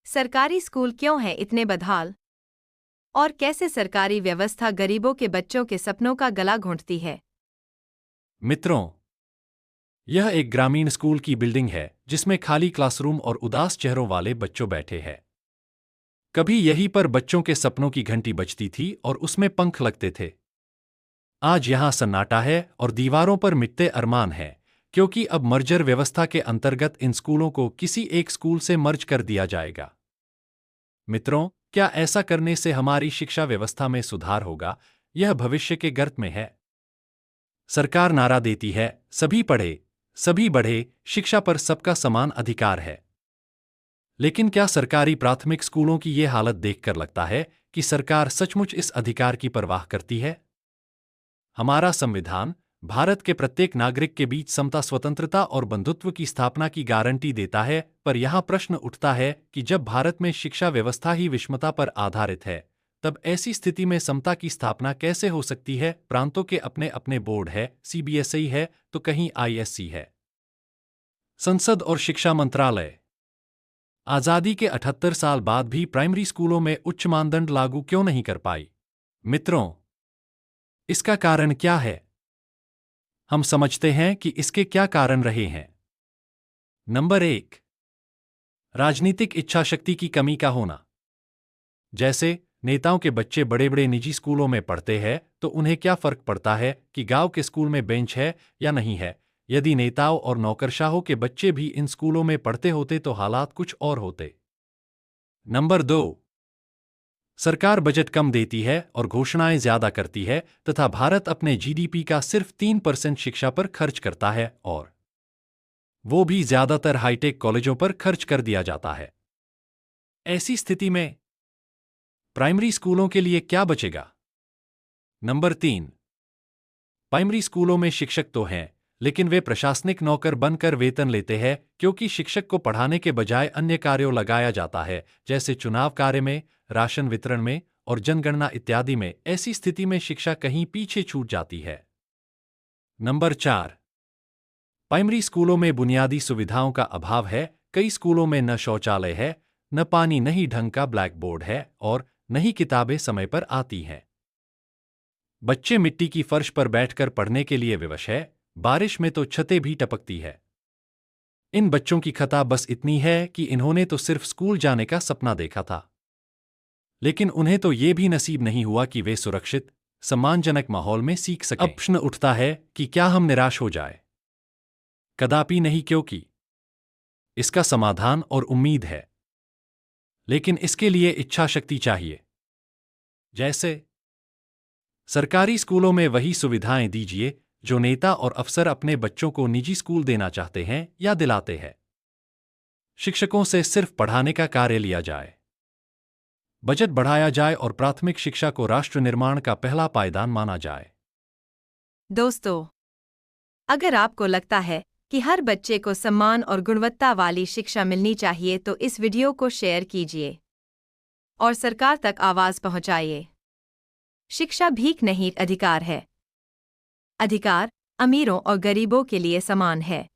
सरकारी स्कूल क्यों हैं इतने बदहाल? और कैसे सरकारी व्यवस्था गरीबों के बच्चों के सपनों का गला घोंटती है? मित्रों, यह एक ग्रामीण स्कूल की बिल्डिंग है जिसमें खाली क्लासरूम और उदास चेहरों वाले बच्चों बैठे हैं। कभी यहीं पर बच्चों के सपनों की घंटी बजती थी और उसमें पंख लगते थे। आज यहां सन्नाटा है और दीवारों पर मिटते अरमान हैं, क्योंकि अब मर्जर व्यवस्था के अंतर्गत इन स्कूलों को किसी एक स्कूल से मर्ज कर दिया जाएगा। मित्रों, क्या ऐसा करने से हमारी शिक्षा व्यवस्था में सुधार होगा? यह भविष्य के गर्त में है। सरकार नारा देती है, सभी पढ़े, सभी बढ़े, शिक्षा पर सबका समान अधिकार है। लेकिन क्या सरकारी प्राथमिक स्कूलों की ये हालत देखकर लगता है कि सरकार सचमुच इस अधिकार की परवाह करती है? हमारा संविधान भारत के प्रत्येक नागरिक के बीच समता, स्वतंत्रता और बंधुत्व की स्थापना की गारंटी देता है, पर यहां प्रश्न उठता है कि जब भारत में शिक्षा व्यवस्था ही विषमता पर आधारित है, तब ऐसी स्थिति में समता की स्थापना कैसे हो सकती है? प्रांतों के अपने अपने बोर्ड है, सीबीएसई है तो कहीं आईएससी है। संसद और शिक्षा मंत्रालय आजादी के 78 साल बाद भी प्राइमरी स्कूलों में उच्च मानदंड लागू क्यों नहीं कर पाई? मित्रों, इसका कारण क्या है? हम समझते हैं कि इसके क्या कारण रहे हैं। नंबर 1, राजनीतिक इच्छाशक्ति की कमी का होना। जैसे नेताओं के बच्चे बड़े बड़े निजी स्कूलों में पढ़ते हैं तो उन्हें क्या फर्क पड़ता है कि गांव के स्कूल में बेंच है या नहीं है? यदि नेताओं और नौकरशाहों के बच्चे भी इन स्कूलों में पढ़ते होते तो हालात कुछ और होते। नंबर 2, सरकार बजट कम देती है और घोषणाएं ज्यादा करती है तथा भारत अपने जीडीपी का सिर्फ 3% शिक्षा पर खर्च करता है, और वो भी ज्यादातर हाईटेक कॉलेजों पर खर्च कर दिया जाता है। ऐसी स्थिति में प्राइमरी स्कूलों के लिए क्या बचेगा? नंबर 3, प्राइमरी स्कूलों में शिक्षक तो हैं, लेकिन वे प्रशासनिक नौकर बनकर वेतन लेते हैं, क्योंकि शिक्षक को पढ़ाने के बजाय अन्य कार्यों लगाया जाता है, जैसे चुनाव कार्य में, राशन वितरण में और जनगणना इत्यादि में। ऐसी स्थिति में शिक्षा कहीं पीछे छूट जाती है। नंबर 4, प्राइमरी स्कूलों में बुनियादी सुविधाओं का अभाव है। कई स्कूलों में न शौचालय है, न पानी, न ही ढंग का ब्लैक बोर्ड है और न ही किताबें समय पर आती हैं। बच्चे मिट्टी की फर्श पर बैठकर पढ़ने के लिए विवश है, बारिश में तो छतें भी टपकती है। इन बच्चों की खता बस इतनी है कि इन्होंने तो सिर्फ स्कूल जाने का सपना देखा था, लेकिन उन्हें तो ये भी नसीब नहीं हुआ कि वे सुरक्षित, सम्मानजनक माहौल में सीख सकें। अब प्रश्न उठता है कि क्या हम निराश हो जाए? कदापि नहीं, क्योंकि इसका समाधान और उम्मीद है, लेकिन इसके लिए इच्छा शक्ति चाहिए। जैसे सरकारी स्कूलों में वही सुविधाएं दीजिए जो नेता और अफसर अपने बच्चों को निजी स्कूल देना चाहते हैं या दिलाते हैं। शिक्षकों से सिर्फ पढ़ाने का कार्य लिया जाए, बजट बढ़ाया जाए और प्राथमिक शिक्षा को राष्ट्र निर्माण का पहला पायदान माना जाए। दोस्तों, अगर आपको लगता है कि हर बच्चे को सम्मान और गुणवत्ता वाली शिक्षा मिलनी चाहिए तो इस वीडियो को शेयर कीजिए और सरकार तक आवाज पहुंचाइए। शिक्षा भीख नहीं, अधिकार है। अधिकार अमीरों और गरीबों के लिए समान है।